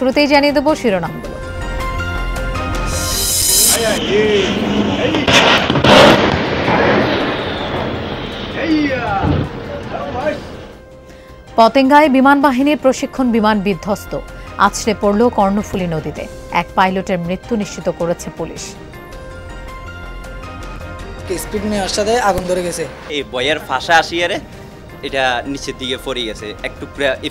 শুরুতেই জানিয়ে দেব শিরোনামগুলো। পতেঙ্গায় বিমান বাহিনীর প্রশিক্ষণ বিমান বিধ্বস্ত, আছড়ে পড়ল কর্ণফুলী নদীতে। এক পাইলটের মৃত্যু নিশ্চিত করেছে পুলিশ। স্পিড নেওয়ার সাথে আগুন ধরে গেছে। এই বয়ার ফাঁসা আসিয়ারে এটা নিচের দিকে পড়ে গেছে, একটু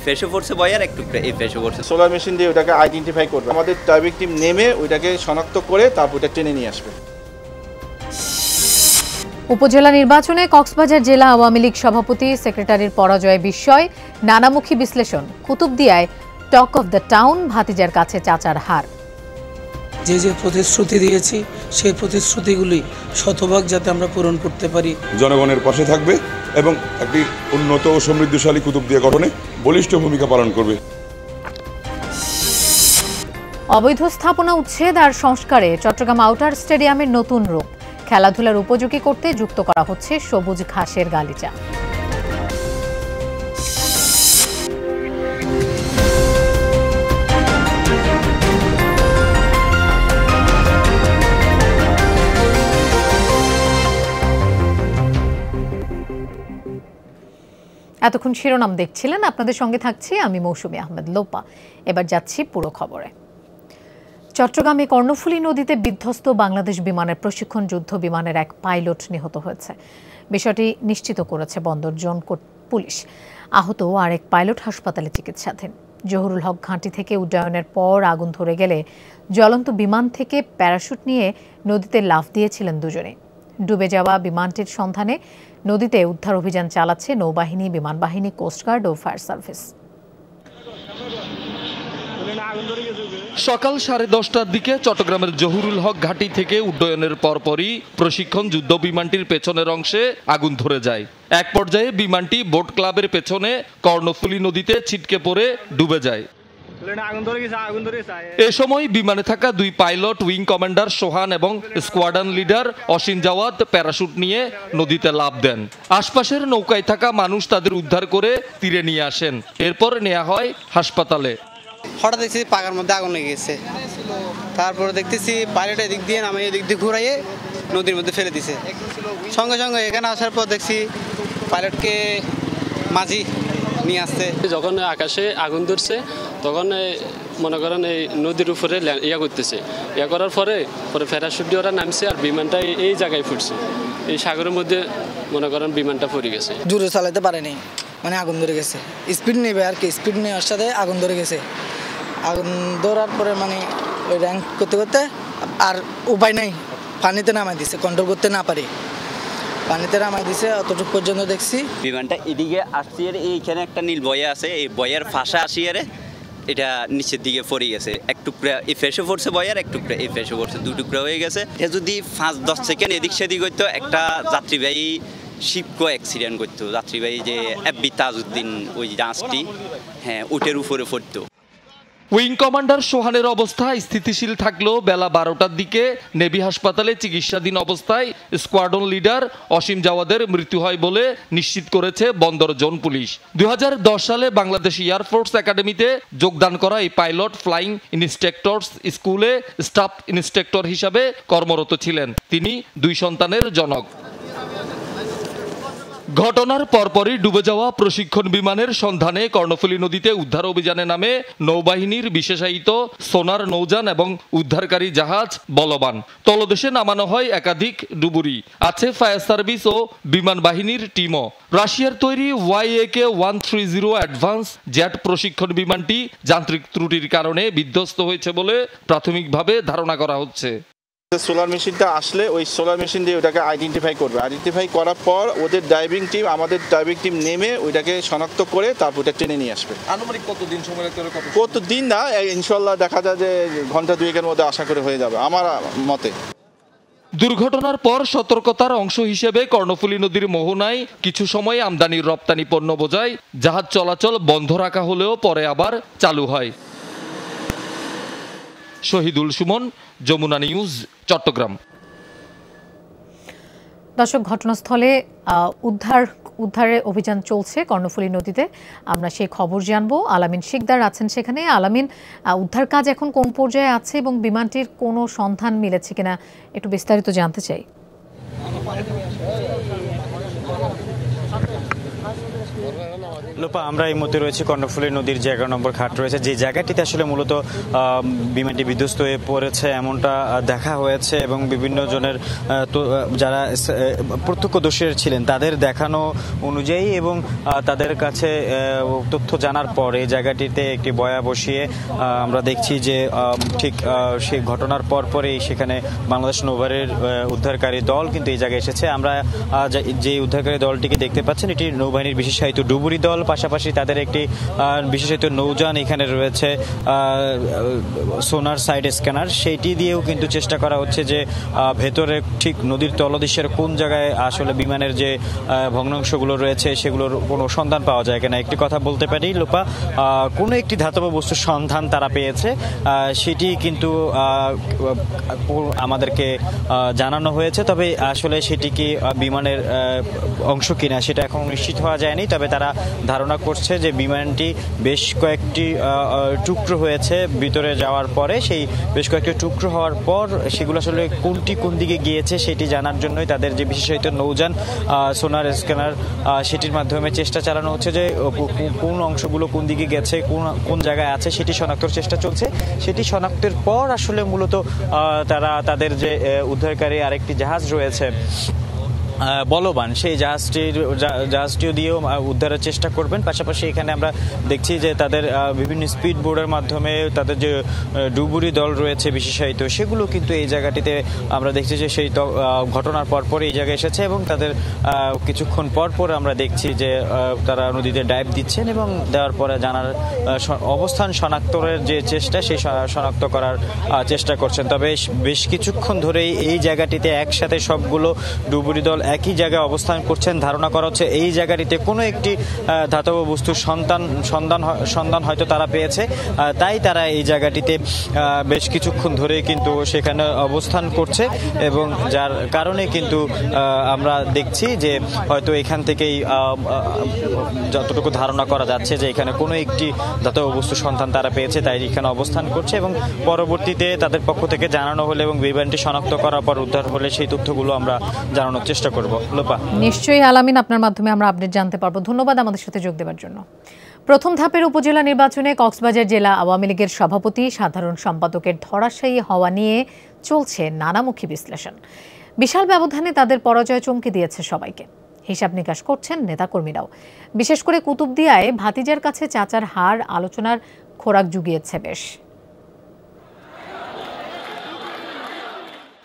ফেসে পড়ছে বয়ার, একটু ফেসে পড়ছে। সোলার মেশিন দিয়ে ওটাকে আইডেন্টিফাই করবে, আমাদের ডাইভিং টিম নেমে ওইটাকে শনাক্ত করে তারপর ওটা টেনে নিয়ে আসবে। উপজেলা নির্বাচনে কক্সবাজার জেলা আওয়ামী লীগ সভাপতি সেক্রেটারির পরাজয় বিস্ময়, নানামুখী বিশ্লেষণ। কুতুবদিয়ায় টক অফ দ্য টাউন, ভাতিজার কাছে চাচার হার। যে যে প্রতিশ্রুতি দিয়েছি সেই প্রতিশ্রুতিগুলি শতভাগ যাতে আমরা পূরণ করতে পারি। জনগণের পাশে থাকবে এবং একটি উন্নত ও সমৃদ্ধশালী কুতুবদিয়া গঠনে বলিষ্ঠ ভূমিকা পালন করবে। অবৈধ স্থাপনা উচ্ছেদ আর সংস্কারে চট্টগ্রাম আউটার স্টেডিয়ামের নতুন রূপ। খেলাধুলার উপযোগী করতে যুক্ত করা হচ্ছে সবুজ ঘাসের গালিচা। এতক্ষণ শিরোনাম দেখছিলেন, আপনাদের সঙ্গে থাকছি আমি মৌসুমী আহমেদ লোপা। এবার যাচ্ছি পুরো খবরে। চট্টগ্রামে কর্ণফুলী নদীতে বিধ্বস্ত বাংলাদেশ বিমানের প্রশিক্ষণ যুদ্ধ বিমানের এক পাইলট নিহত হয়েছে। বিষয়টি নিশ্চিত করেছে বন্দর জোন পুলিশ। আহত আরেক পাইলট হাসপাতালে চিকিৎসাধীন। জহুরুল হক ঘাঁটি থেকে উড্ডয়নের পর আগুন ধরে গেলে জ্বলন্ত বিমান থেকে প্যারাশুট নিয়ে নদীতে লাফ দিয়েছিলেন দুজনে। ডুবে যাওয়া বিমানটির সন্ধানে নদীতে উদ্ধার অভিযান চালাচ্ছে নৌবাহিনী, বিমান বাহিনী, কোস্টগার্ড ও ফায়ার সার্ভিস। সকাল 10:30টার দিকে চট্টগ্রামের জহুরুল হক ঘাঁটি থেকে উড্ডয়নের পরপরই প্রশিক্ষণ যুদ্ধ বিমানটির পেছনের অংশে আগুন ধরে যায়। এক পর্যায়ে বিমানটি বোট ক্লাবের পেছনে কর্ণফুলী নদীতে ছিটকে পড়ে ডুবে যায়। এ সময় বিমানে থাকা দুই পাইলট, উইং কমান্ডার সোহান এবং স্কোয়াড্রন লিডার অসিন জাওয়াদ প্যারাশুট নিয়ে নদীতে লাফ দেন। আশপাশের নৌকায় থাকা মানুষ তাদের উদ্ধার করে তীরে নিয়ে আসেন। এরপর নেওয়া হয় হাসপাতালে। হঠাৎ দেখছি পাকার মধ্যে আগুন লেগে গেছে। তারপরে দেখতেছি পাইলট এদিক দিয়ে নামে এদিক দিয়ে ঘুরাইয়ে নদীর মধ্যে ফেলে দিছে। সঙ্গে সঙ্গে এখানে আসার পর দেখছি পাইলটকে মাঝি নিয়ে আসছে। যখন আকাশে আগুন ধরছে তখন মনে করেন এই নদীর উপরে করতেছে, করার পরে প্যারাশুট দিয়ে ওরা নামছে আর বিমানটা এই জায়গায় ফুটছে। এই সাগরের মধ্যে মনে করেন বিমানটা পড়ে গেছে। জোরে চালাতে পারেনি, মানে আগুন ধরে গেছে। স্পিড নেবে আর কি, স্পিড নেওয়ার সাথে আগুন ধরে গেছে। আগুন ধরার পরে মানে ওই র্যাঙ্ক করতে করতে আর উপায় নাই, পানিতে নামাই দিছে, কন্ট্রোল করতে না পারি পানিতে নামাই দিছে। অতটুকু পর্যন্ত দেখছি বিমানটা এদিকে আসছে, এইখানে একটা নীল বয়া আছে, এই বয়ার ফাঁসা আসিয়ারে এটা নিচের দিকে পড়ে গেছে। এক টুকরা ফেসে পড়ছে বয়ার, এক টুকরা ফেসে পড়ছে, দু টুকরা হয়ে গেছে। এটা যদি 5-10 সেকেন্ড এদিক সেদিক হইতো একটা যাত্রীবাহী শিপকো অ্যাক্সিডেন্ট করতো। যাত্রীবাহী যে এফবি তাজউদ্দিন ওই জাহাজটি, হ্যাঁ ওটার উপরে পড়তো। উইং কমান্ডার সোহানের অবস্থা স্থিতিশীল থাকলেও বেলা 12টার দিকে নেভি হাসপাতালে চিকিৎসাধীন অবস্থায় স্কোয়াড্রন লিডার অসীম জাওয়াদের মৃত্যু হয় বলে নিশ্চিত করেছে বন্দর জোন পুলিশ। 2010 সালে বাংলাদেশ এয়ারফোর্স একাডেমিতে যোগদান করা এই পাইলট ফ্লাইং ইনস্ট্রাক্টরস স্কুলে স্টাফ ইন্সট্রাক্টর হিসাবে কর্মরত ছিলেন। তিনি 2 সন্তানের জনক। ঘটনার পরপরই ডুবে যাওয়া প্রশিক্ষণ বিমানের সন্ধানে কর্ণফুলী নদীতে উদ্ধার অভিযানে নামে নৌবাহিনীর বিশেষায়িত সোনার নৌযান এবং উদ্ধারকারী জাহাজ বলবান। তলদেশে নামানো হয় একাধিক ডুবুরি, আছে ফায়ার সার্ভিস ও বিমান বাহিনীর টিমও। রাশিয়ার তৈরি YAK-130 অ্যাডভান্স জেট প্রশিক্ষণ বিমানটি যান্ত্রিক ত্রুটির কারণে বিধ্বস্ত হয়েছে বলে প্রাথমিকভাবে ধারণা করা হচ্ছে। সোলার মেশিনটা আসলে ওই সোলার মেশিন দিয়ে ওটাকে আইডেন্টিফাই করবে, আইডেন্টিফাই করার পর ওদের ডাইভিং টিম, আমাদের ডাইভিং টিম নেমে ওইটাকে শনাক্ত করে তারপর ওটা টেনে নিয়ে আসবে। আনুমানিক কতদিন সময় লাগতে পারে? কতদিন না, ইনশাল্লাহ দেখা যায় যে ঘন্টা 2-এর মধ্যে আশা করে হয়ে যাবে আমার মতে। দুর্ঘটনার পর সতর্কতার অংশ হিসেবে কর্ণফুলী নদীর মোহনায় কিছু সময় আমদানি রপ্তানি পণ্য বোঝাই জাহাজ চলাচল বন্ধ রাখা হলেও পরে আবার চালু হয়। শহীদুল সুমন, যমুনা নিউজ, চট্টগ্রাম। দর্শক, ঘটনাস্থলে উদ্ধারের অভিযান চলছে কর্ণফুলী নদীতে। আমরা সেই খবর জানবো। আলামিন শিকদার আছেন সেখানে। আলামিন, উদ্ধার কাজ এখন কোন পর্যায়ে আছে এবং বিমানটির কোনো সন্ধান মিলেছে কিনা একটু বিস্তারিত জানতে চাই। লোপা, আমরা এই মুহূর্তে রয়েছে কর্ণফুলী নদীর যে 11 নম্বর ঘাট রয়েছে, যে জায়গাটিতে আসলে মূলত বিমানটি বিধ্বস্ত হয়ে পড়েছে এমনটা দেখা হয়েছে এবং বিভিন্ন জনের যারা প্রত্যক্ষদর্শী ছিলেন তাদের দেখানো অনুযায়ী এবং তাদের কাছে তথ্য জানার পর এই জায়গাটিতে একটি বয়া বসিয়ে আমরা দেখছি যে ঠিক সেই ঘটনার পরপরই সেখানে বাংলাদেশ নৌবাহিনীর উদ্ধারকারী দল কিন্তু এই জায়গায় এসেছে। আমরা যে উদ্ধারকারী দলটিকে দেখতে পাচ্ছেন এটি নৌবাহিনীর বিশেষায়িত ডুবুরি দল, পাশাপাশি তাদের একটি বিশেষায়িত নৌযান এখানে রয়েছে, সোনার সাইড স্ক্যানার, সেইটি দিয়েও কিন্তু চেষ্টা করা হচ্ছে যে ভেতরে ঠিক নদীর তলদেশের কোন জায়গায় আসলে বিমানের যে ভগ্নাংশগুলো রয়েছে সেগুলোর কোনো সন্ধান পাওয়া যায় কিনা। একটি কথা বলতে পারি লোপা, কোনো একটি ধাতব বস্তুর সন্ধান তারা পেয়েছে, সেটি কিন্তু আমাদেরকে জানানো হয়েছে, তবে আসলে সেটি কি বিমানের অংশ কিনা সেটা এখন নিশ্চিত হওয়া যায়নি। তবে তারা ধারণা করছে যে বিমানটি বেশ কয়েকটি টুকরো হয়েছে ভিতরে যাওয়ার পরে, সেই বেশ কয়েকটি টুকরো হওয়ার পর সেগুলো আসলে কোনটি কোন দিকে গিয়েছে সেটি জানার জন্যই তাদের যে বিশেষায়িত নৌযান সোনার স্ক্যানার সেটির মাধ্যমে চেষ্টা চালানো হচ্ছে যে কোন অংশগুলো কোন দিকে গেছে, কোন জায়গায় আছে সেটি শনাক্তর চেষ্টা চলছে। সেটি শনাক্তের পর আসলে মূলত তারা তাদের যে উদ্ধারকারী আরেকটি জাহাজ রয়েছে বলবান, সেই জাহাজটিও দিয়েও উদ্ধারের চেষ্টা করবেন। পাশাপাশি এখানে আমরা দেখছি যে তাদের বিভিন্ন স্পিড বোর্ডের মাধ্যমে তাদের যে ডুবুরি দল রয়েছে বিশেষায়িত, সেগুলো কিন্তু এই জায়গাটিতে আমরা দেখছি যে সেই ঘটনার পরপর এই জায়গায় এসেছে এবং তাদের কিছুক্ষণ পর আমরা দেখছি যে তারা নদীতে ডাইভ দিচ্ছেন এবং দেওয়ার পরে জানার অবস্থান শনাক্তের যে চেষ্টা সেই শনাক্ত করার চেষ্টা করছেন। তবে বেশ কিছুক্ষণ ধরেই এই জায়গাটিতে একসাথে সবগুলো ডুবুরি দল একই জায়গায় অবস্থান করছেন। ধারণা করা হচ্ছে এই জায়গাটিতে কোনো একটি ধাতব বস্তুর সন্ধান হয়তো তারা পেয়েছে, তাই তারা এই জায়গাটিতে বেশ কিছুক্ষণ ধরে কিন্তু সেখানে অবস্থান করছে এবং যার কারণে কিন্তু আমরা দেখছি যে হয়তো এখান থেকেই যতটুকু ধারণা করা যাচ্ছে যে এখানে কোনো একটি ধাতব বস্তুর সন্ধান তারা পেয়েছে, তাই এখানে অবস্থান করছে এবং পরবর্তীতে তাদের পক্ষ থেকে জানানো হলে এবং বিমানটি শনাক্ত করার পর উদ্ধার হলে সেই তথ্যগুলো আমরা জানানোর চেষ্টা করব। লোপা, নিশ্চয়ই আলামিন, আপনার মাধ্যমে আমরা আপডেট জানতে পারবো। ধন্যবাদ আমাদের সাথে যোগ দেওয়ার জন্য। প্রথম ধাপের উপজেলা নির্বাচনে কক্সবাজার জেলা আওয়ামী লীগের সভাপতি সাধারণ সম্পাদকের ধরাশায়ী হওয়া নিয়ে চলছে নানামুখী বিশ্লেষণ। বিশাল ব্যবধানে তাদের পরাজয় চমকে দিয়েছে সবাইকে। হিসাব নিকাশ করছেন নেতাকর্মীরাও। বিশেষ করে কুতুবদিয়ায় ভাতিজার কাছে চাচার হার আলোচনার খোরাক জুগিয়েছে বেশ।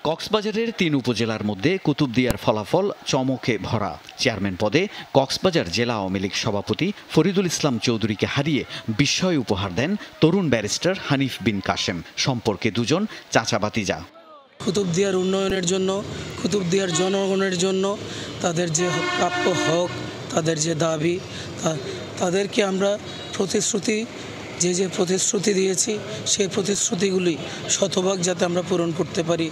কক্সবাজারের ৩ উপজেলার মধ্যে কুতুবদিয়ার ফলাফল চমকে ভরা। চেয়ারম্যান পদে কক্সবাজার জেলা আওয়ামী লীগ সভাপতি ফরিদুল ইসলাম চৌধুরীকে হারিয়ে বিস্ময় উপহার দেন তরুণ ব্যারিস্টার হানিফ বিন কাশেম। সম্পর্কে দুজন চাচা ভাতিজা। কুতুবদিয়ার উন্নয়নের জন্য, কুতুবদিয়ার জনগণের জন্য তাদের যে প্রাপ্য হক, তাদের যে দাবি, তাদেরকে আমরা যে প্রতিশ্রুতি দিয়েছি সেই প্রতিশ্রুতিগুলি শতভাগ যাতে আমরা পূরণ করতে পারি।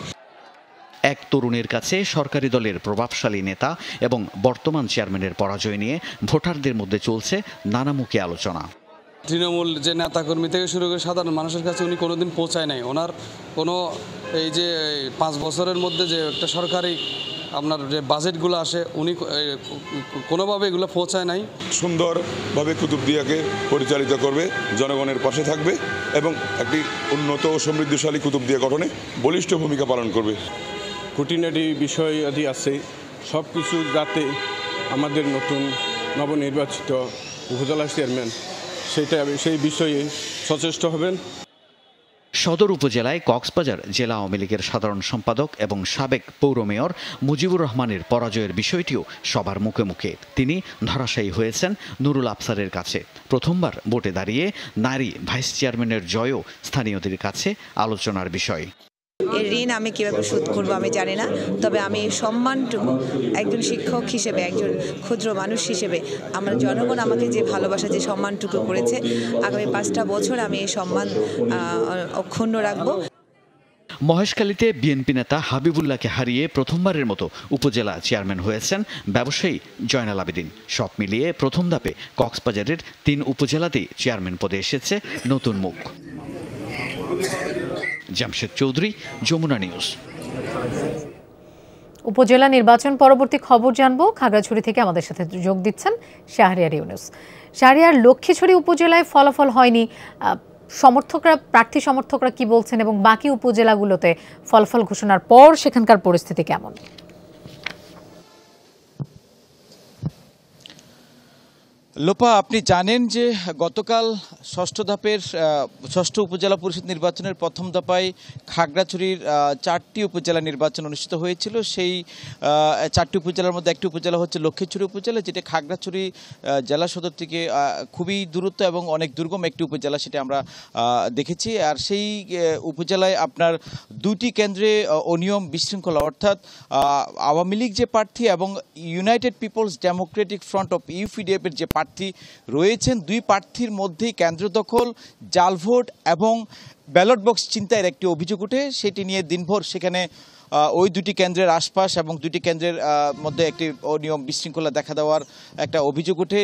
এক তরুণের কাছে সরকারি দলের প্রভাবশালী নেতা এবং বর্তমান চেয়ারম্যানের পরাজয় নিয়ে ভোটারদের মধ্যে চলছে নানামুখী আলোচনা। তৃণমূল যে নেতাকর্মী থেকে শুরু করে সাধারণ মানুষের কাছে উনি কোনোদিন পৌঁছায় নাই। ওনার কোনো এই যে 5 বছরের মধ্যে যে একটা সরকারি আপনার যে বাজেটগুলো আসে উনি কোনোভাবে এগুলো পৌঁছায় নাই। সুন্দরভাবে কুতুবদিয়াকে পরিচালিত করবে, জনগণের পাশে থাকবে এবং একটি উন্নত ও সমৃদ্ধশালী কুতুবদিয়া গঠনে বলিষ্ঠ ভূমিকা পালন করবে। খুঁটিনাটি বিষয় আদি আছে, সব কিছু যাতে আমাদের নতুন নবনির্বাচিত উপজেলা চেয়ারম্যান সেই বিষয়ে সচেষ্ট হবেন। সদর উপজেলায় কক্সবাজার জেলা আওয়ামী লীগের সাধারণ সম্পাদক এবং সাবেক পৌর মেয়র মুজিবুর রহমানের পরাজয়ের বিষয়টিও সবার মুখে মুখে। তিনি ধরাশায়ী হয়েছেন নুরুল আফসারের কাছে। প্রথমবার ভোটে দাঁড়িয়ে নারী ভাইস চেয়ারম্যানের জয়ও স্থানীয়দের কাছে আলোচনার বিষয়। এই ঋণ আমি কীভাবে শোধ করবো আমি জানি না, তবে আমি সম্মানটুকু একজন শিক্ষক হিসেবে, একজন ক্ষুদ্র মানুষ হিসেবে আমার জনগণ আমাকে যে ভালোবাসা, যে সম্মানটুকু করেছে, আগামী 5টা বছর আমি এই সম্মান অক্ষুণ্ণ রাখবো। মহেশখালীতে বিএনপি নেতা হাবিবুল্লাহকে হারিয়ে প্রথমবারের মতো উপজেলা চেয়ারম্যান হয়েছেন ব্যবসায়ী জয়নাল আবেদিন। সব মিলিয়ে প্রথম ধাপে কক্সবাজারের 3 উপজেলাতেই চেয়ারম্যান পদে এসেছে নতুন মুখ। জামশেদ চৌধুরী, যমুনা নিউজ। উপজেলা নির্বাচন পরবর্তী খবর জানবো। খাগড়াছড়ি থেকে আমাদের সাথে যোগ দিচ্ছেন শাহরিয়ার ইউনুস। শাহরিয়ার, লক্ষ্মীছড়ি উপজেলায় ফলাফল হয়নি, প্রার্থী সমর্থকরা কি বলছেন এবং বাকি উপজেলাগুলোতে ফলাফল ঘোষণার পর সেখানকার পরিস্থিতি কেমন? লোপা, আপনি জানেন যে গতকাল ষষ্ঠ উপজেলা পরিষদ নির্বাচনের প্রথম দফায় খাগড়াছড়ির 4টি উপজেলা নির্বাচন অনুষ্ঠিত হয়েছিল। সেই 4টি উপজেলার মধ্যে একটি উপজেলা হচ্ছে লক্ষ্মীছড়ি উপজেলা, যেটা খাগড়াছড়ি জেলা সদর থেকে খুবই দূরত্ব এবং অনেক দুর্গম একটি উপজেলা, সেটা আমরা দেখেছি। আর সেই উপজেলায় আপনার 2টি কেন্দ্রে অনিয়ম বিশৃঙ্খলা, অর্থাৎ আওয়ামী লীগ যে প্রার্থী এবং united people's democratic front of UPDF এর যে প্রার্থী রয়েছেন, 2 প্রার্থীর মধ্যেই কেন্দ্র দখল, জাল ভোট এবং ব্যালট বক্স ছিনতাইয়ের একটি অভিযোগ উঠে। সেটি নিয়ে দিনভর সেখানে ওই 2টি কেন্দ্রের আশপাশ এবং 2টি কেন্দ্রের মধ্যে একটি অনিয়ম বিশৃঙ্খলা দেখা দেওয়ার একটা অভিযোগ উঠে।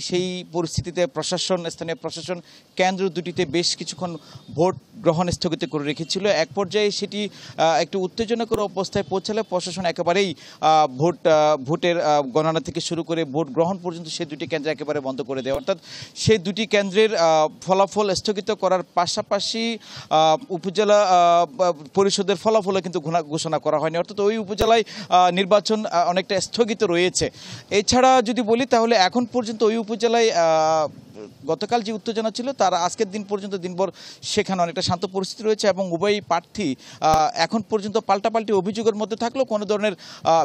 সেই পরিস্থিতিতে স্থানীয় প্রশাসন কেন্দ্র 2টিতে বেশ কিছুক্ষণ ভোট গ্রহণ স্থগিত করে রেখেছিল। এক পর্যায়ে সেটি একটু উত্তেজনাকর অবস্থায় পৌঁছালে প্রশাসন একেবারেই ভোটের গণনা থেকে শুরু করে ভোট গ্রহণ পর্যন্ত সেই 2টি কেন্দ্র একেবারে বন্ধ করে দেয়। অর্থাৎ সেই 2টি কেন্দ্রের ফলাফল স্থগিত করার পাশাপাশি উপজেলা পরিষদের ফলাফলও কিন্তু ঘোষণা করা হয়নি। অর্থাৎ ওই উপজেলায় নির্বাচন অনেকটা স্থগিত রয়েছে। এছাড়া যদি বলি তাহলে এখন পর্যন্ত ওই উপজেলায় গতকাল যে উত্তেজনা ছিল তার আজকের দিন পর্যন্ত দিনভর সেখানে অনেকটা শান্ত পরিস্থিতি রয়েছে এবং উভয় প্রার্থী এখন পর্যন্ত পাল্টাপাল্টি অভিযোগের মধ্যে থাকলেও কোনো ধরনের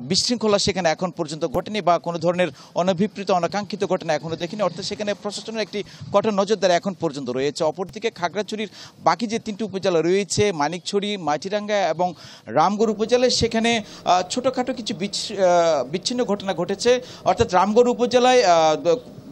বিশৃঙ্খলা সেখানে এখন পর্যন্ত ঘটেনি বা কোনো ধরনের অনভিপ্রেত অনাকাঙ্ক্ষিত ঘটনা এখনও দেখিনি। অর্থাৎ সেখানে প্রশাসনের একটি কঠোর নজরদারি এখন পর্যন্ত রয়েছে। অপরদিকে খাগড়াছড়ির বাকি যে 3টি উপজেলা রয়েছে, মানিকছড়ি, মাটিরাঙ্গা এবং রামগড় উপজেলায়, সেখানে ছোটোখাটো কিছু বিচ্ছিন্ন ঘটনা ঘটেছে। অর্থাৎ রামগড় উপজেলায়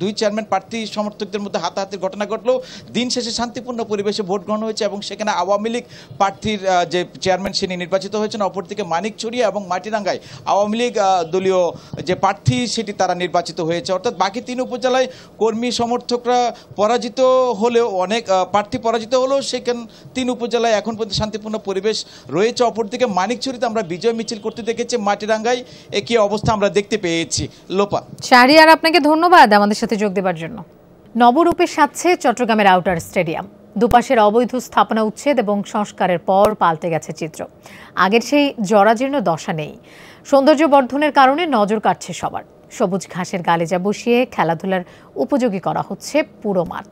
2 চেয়ারম্যান প্রার্থী সমর্থকদের মধ্যে হাতাহাতির ঘটনা ঘটলেও দিন শেষে শান্তিপূর্ণ পরিবেশে ভোট গ্রহণ হয়েছে এবং সেখানে আওয়ামী লীগ প্রার্থীর যে চেয়ারম্যান তিনি নির্বাচিত হয়েছেন। অপরদিকে মানিকছড়ি এবং মাটিরাঙ্গায় আওয়ামী লীগ দলীয় যে প্রার্থী সেটি তারা নির্বাচিত হয়েছে। অর্থাৎ বাকি 3 উপজেলায় কর্মী সমর্থকরা পরাজিত হলেও, অনেক প্রার্থী পরাজিত হলেও সেখানে 3 উপজেলায় এখন পর্যন্ত শান্তিপূর্ণ পরিবেশ রয়েছে। অপরদিকে মানিকছড়িতে আমরা বিজয় মিছিল করতে দেখেছি, মাটিরাঙ্গায় একই অবস্থা আমরা দেখতে পেয়েছি। লোপা, শাহরিয়ার, আপনাকে ধন্যবাদ আমাদের সাথে যোগ দেওয়ার জন্য। নবরূপে সাজছে চট্টগ্রামের আউটার স্টেডিয়াম। দুপাশের অবৈধ স্থাপনা উচ্ছেদ এবং সংস্কারের পর পাল্টে গেছে চিত্র। আগের সেই জরাজীর্ণ দশা নেই। সৌন্দর্য বর্ধনের কারণে নজর কাটছে সবার। সবুজ ঘাসের গালিচা বসিয়ে খেলাধুলার উপযোগী করা হচ্ছে পুরো মাঠ।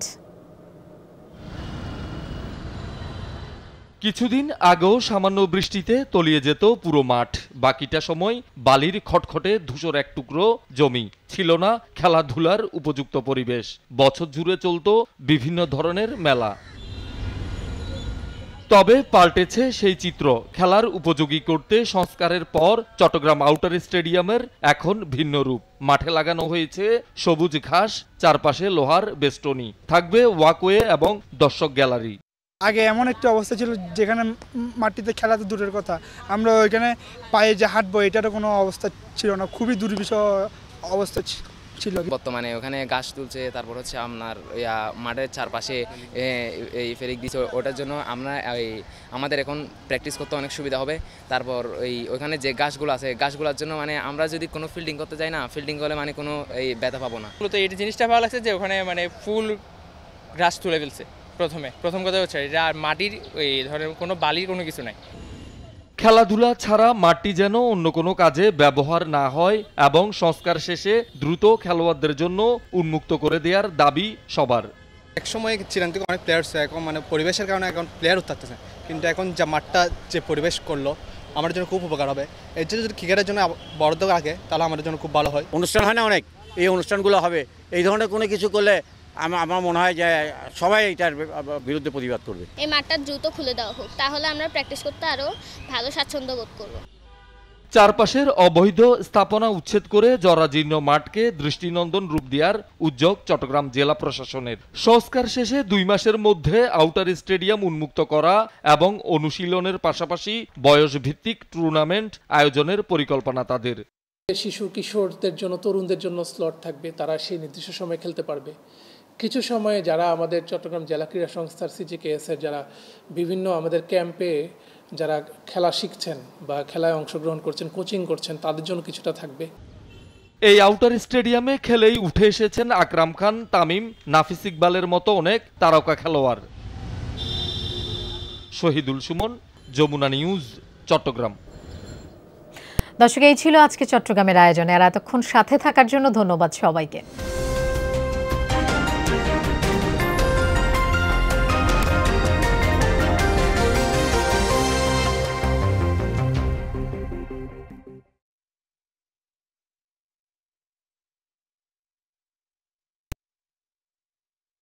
কিছুদিন আগেও সামান্য বৃষ্টিতে তলিয়ে যেত পুরো মাঠ। বাকিটা সময় বালির খটখটে ধূসর এক টুকরো জমি। ছিল না খেলাধুলার উপযুক্ত পরিবেশ। বছর জুড়ে চলত বিভিন্ন ধরনের মেলা। তবে পাল্টেছে সেই চিত্র। খেলার উপযোগী করতে সংস্কারের পর চট্টগ্রাম আউটার স্টেডিয়ামের এখন ভিন্ন রূপ। মাঠে লাগানো হয়েছে সবুজ ঘাস, চারপাশে লোহার বেষ্টনী, থাকবে ওয়াকওয়ে এবং দর্শক গ্যালারি। আগে এমন একটা অবস্থা ছিল যেখানে মাটিতে খেলা তো দূরের কথা, আমরা ওইখানে পায়ে যে হাঁটবো এটারও কোনো অবস্থা ছিল না, খুবই দুর্বিষহ অবস্থা ছিল। বর্তমানে ওখানে ঘাস তুলছে, তারপর হচ্ছে আপনার মাঠের চারপাশে এই ফেরিক দিচ্ছে, ওটার জন্য আমরা আমাদের এখন প্র্যাকটিস করতে অনেক সুবিধা হবে। তারপর ওইখানে যে গাছগুলো আছে, গাছগুলোর জন্য মানে আমরা যদি কোনো ফিল্ডিং করতে যাই না, ফিল্ডিং করলে মানে কোনো ব্যথা পাবো না। তো এই জিনিসটা ভালো লাগছে যে ওখানে মানে ফুল ঘাস তুলে ফেলছে। প্রথম কথা হচ্ছে এটা, আর মাটির এই ধরনের কোনো বালির কোনো কিছু নাই। খেলাধুলা ছাড়া মাঠটি যেন অন্য কোনো কাজে ব্যবহার না হয় এবং সংস্কার শেষে দ্রুত খেলোয়াড়দের জন্য উন্মুক্ত করে দেওয়ার দাবি সবার। এক সময় ছিলেন থেকে অনেক প্লেয়ার এখন মানে পরিবেশের কারণে এখন প্লেয়ার উঠতেছে, কিন্তু এখন যা মাঠটা যে পরিবেশ করলো আমাদের জন্য খুব উপকার হবে। এর জন্য যদি ক্রিকেটের জন্য বরাদ্দ রাখে তাহলে আমাদের জন্য খুব ভালো হয়। অনুষ্ঠান হয় না অনেক, এই অনুষ্ঠানগুলো হবে। এই ধরনের কোনো কিছু করলে আমার মনে হয় যে সবাই এটার বিরুদ্ধে প্রতিবাদ করবে। এই মাঠটা দ্রুত খুলে দেওয়া হোক, তাহলে আমরা প্র্যাকটিস করতে আরও ভালো স্বাচ্ছন্দ্য বোধ করব। চারপাশের অবৈধ স্থাপনা উচ্ছেদ করে জরাজীর্ণ মাঠকে দৃষ্টিনন্দন রূপ দেওয়ার উদ্যোগ চট্টগ্রাম জেলা প্রশাসনের। সংস্কার শেষে 2 মাসের মধ্যে আউটার স্টেডিয়াম উন্মুক্ত করা এবং অনুশীলনের পাশাপাশি বয়সভিত্তিক টুর্নামেন্ট আয়োজনের পরিকল্পনা তাদের। শিশু কিশোরদের জন্য, তরুণদের জন্য স্লট থাকবে, তারা সেই নির্দিষ্ট সময় খেলতে পারবে। কিছু সময়ে যারা আমাদের চট্টগ্রাম জেলা ক্রীড়া সংস্থার CJKS এর যারা বিভিন্ন আমাদের ক্যাম্পে যারা খেলা শিখছেন বা খেলায় অংশগ্রহণ করছেন, কোচিং করছেন, তাদের জন্য কিছুটা থাকবে। এই আউটার স্টেডিয়ামে খেলেই উঠে এসেছেন আকরাম খান, তামিম, নাফিস ইকবালের মতো অনেক তারকা খেলোয়াড়। শহীদুল সুমন, যমুনা নিউজ, চট্টগ্রাম। দর্শক, এই ছিল আজকে চট্টগ্রামের আয়োজনে। আর এতক্ষণ সাথে থাকার জন্য ধন্যবাদ সবাইকে।